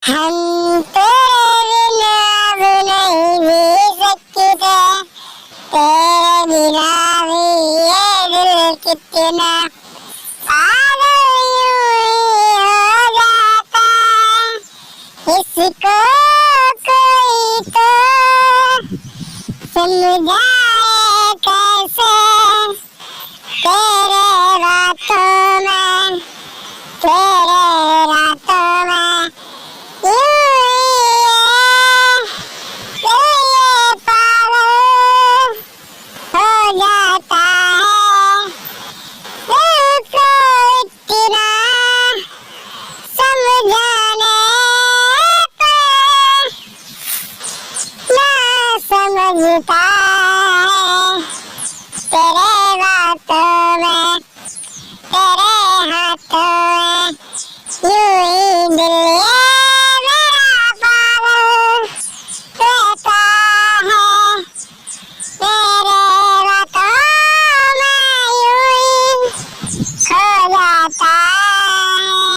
हम तेरे बिना अब नहीं जी सकते, तेरे बिना भी ये दिल कितना पागल यूं ही हो जाता है। इसको कोई तो समझाए कैसे, तेरे रातों में, तेरे रातों में यूं ही ये पागल हो जाता है। दिल को इतना समझाने पे ना समझता